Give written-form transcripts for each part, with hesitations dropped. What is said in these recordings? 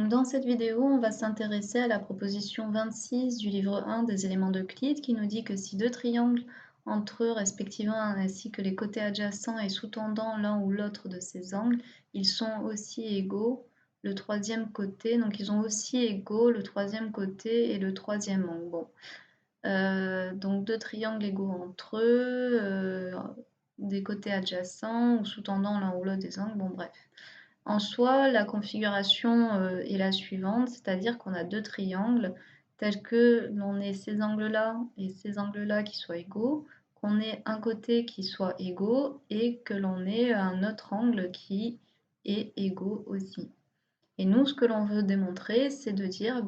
Dans cette vidéo, on va s'intéresser à la proposition 26 du livre 1 des éléments d'Euclide qui nous dit que si deux triangles entre eux respectivement ainsi que les côtés adjacents et sous-tendant l'un ou l'autre de ces angles, ils sont aussi égaux le troisième côté, donc ils ont aussi égaux le troisième côté et le troisième angle. Bon. Donc deux triangles égaux entre eux, des côtés adjacents ou sous-tendant l'un ou l'autre des angles, bon bref. En soi, la configuration est la suivante, c'est-à-dire qu'on a deux triangles tels que l'on ait ces angles-là et ces angles-là qui soient égaux, qu'on ait un côté qui soit égaux et que l'on ait un autre angle qui est égaux aussi. Et nous, ce que l'on veut démontrer, c'est de dire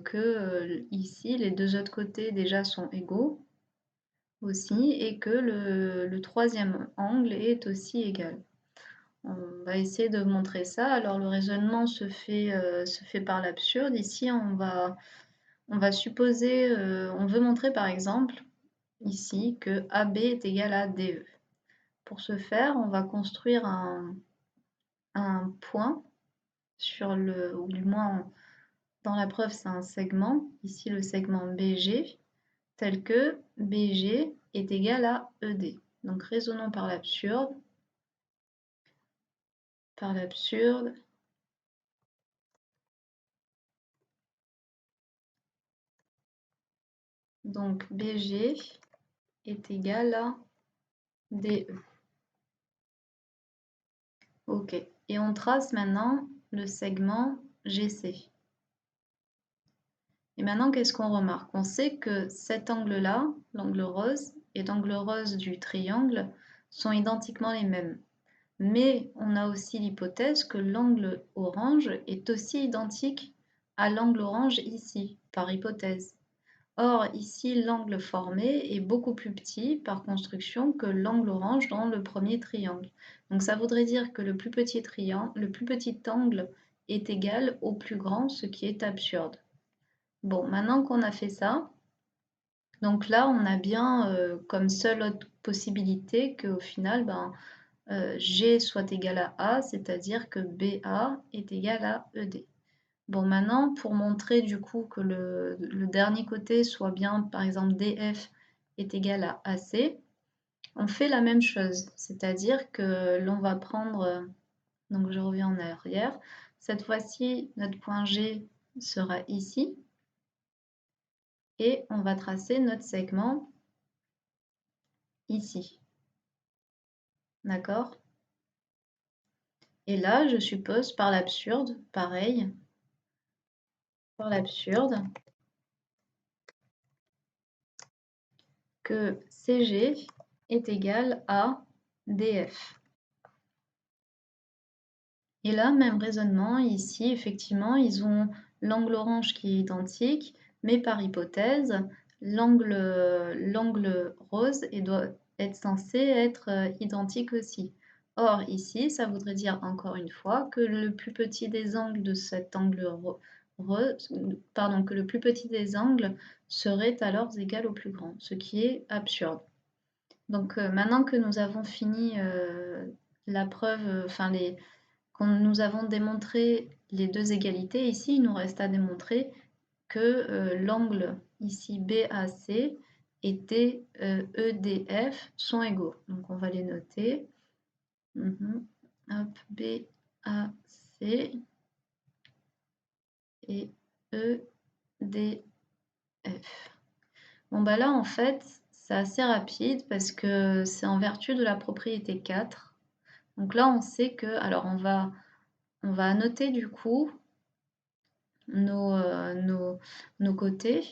que ici, les deux autres côtés déjà sont égaux aussi et que le troisième angle est aussi égal. On va essayer de montrer ça. Alors le raisonnement se fait par l'absurde. Ici, on va supposer, on veut montrer par exemple ici que AB est égal à DE. Pour ce faire, on va construire un point sur le, ou du moins dans la preuve c'est un segment, ici le segment BG, tel que BG est égal à ED. Donc raisonnons par l'absurde. Par l'absurde. Donc BG est égal à DE. Ok. Et on trace maintenant le segment GC. Et maintenant, qu'est-ce qu'on remarque? On sait que cet angle-là, l'angle rose, et l'angle rose du triangle sont identiquement les mêmes. Mais on a aussi l'hypothèse que l'angle orange est aussi identique à l'angle orange ici, par hypothèse. Or, ici, l'angle formé est beaucoup plus petit par construction que l'angle orange dans le premier triangle. Donc ça voudrait dire que le plus petit angle est égal au plus grand, ce qui est absurde. Bon, maintenant qu'on a fait ça, donc là, on a bien comme seule autre possibilité qu'au final, G soit égal à A, c'est-à-dire que BA est égal à ED. Bon, maintenant, pour montrer du coup que le dernier côté soit bien, par exemple, DF est égal à AC, on fait la même chose, c'est-à-dire que l'on va prendre, donc je reviens en arrière, cette fois-ci, notre point G sera ici, et on va tracer notre segment ici. D'accord? Et là, je suppose, par l'absurde, pareil, par l'absurde, que CG est égal à DF. Et là, même raisonnement, ici, effectivement, ils ont l'angle orange qui est identique, mais par hypothèse, l'angle rose doit être censé être identique aussi. Or, ici, ça voudrait dire encore une fois que le plus petit des angles de cet angle que le plus petit des angles serait alors égal au plus grand, ce qui est absurde. Donc maintenant que nous avons fini la preuve, quand nous avons démontré les deux égalités, ici, il nous reste à démontrer que l'angle ici BAC et EDF sont égaux. Donc on va les noter. Hop, BAC et EDF. Bon bah là en fait c'est assez rapide parce que c'est en vertu de la propriété 4. Donc là on sait que, alors on va annoter du coup nos côtés.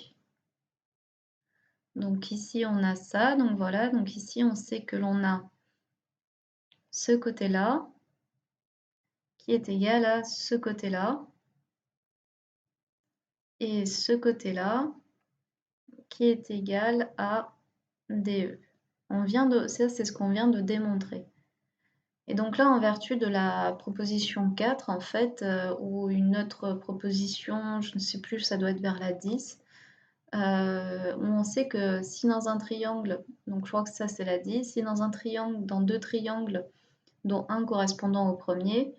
Donc ici on a ça, donc voilà, donc ici on sait que l'on a ce côté-là qui est égal à ce côté-là et ce côté-là qui est égal à DE. Ça c'est ce qu'on vient de démontrer. Et donc là, en vertu de la proposition 4, en fait, ou une autre proposition, je ne sais plus, ça doit être vers la 10, où on sait que si dans un triangle, donc je crois que ça c'est la 10, si dans un triangle, dans deux triangles, dont un correspondant au premier,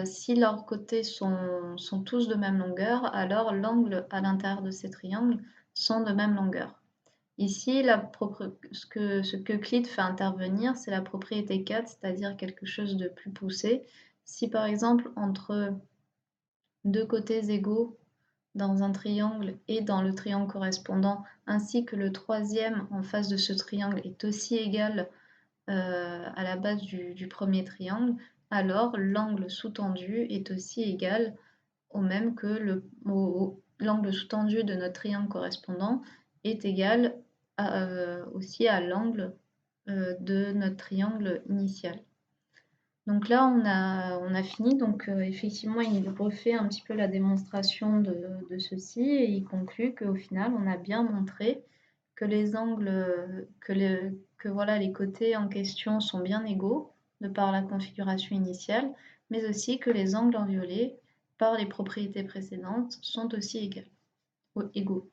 Si leurs côtés sont tous de même longueur, alors l'angle à l'intérieur de ces triangles sont de même longueur. Ici, ce que Euclide fait intervenir, c'est la propriété 4, c'est-à-dire quelque chose de plus poussé. Si par exemple, entre deux côtés égaux dans un triangle et dans le triangle correspondant, ainsi que le troisième en face de ce triangle est aussi égal à la base du premier triangle, alors l'angle sous-tendu est aussi égal au même que l'angle sous-tendu de notre triangle correspondant est égal aussi à l'angle de notre triangle initial. Donc là, on a fini. Donc effectivement, il refait un petit peu la démonstration de ceci et il conclut qu'au final, on a bien montré que les angles, que voilà, les côtés en question sont bien égaux de par la configuration initiale, mais aussi que les angles en violet, par les propriétés précédentes, sont aussi égaux.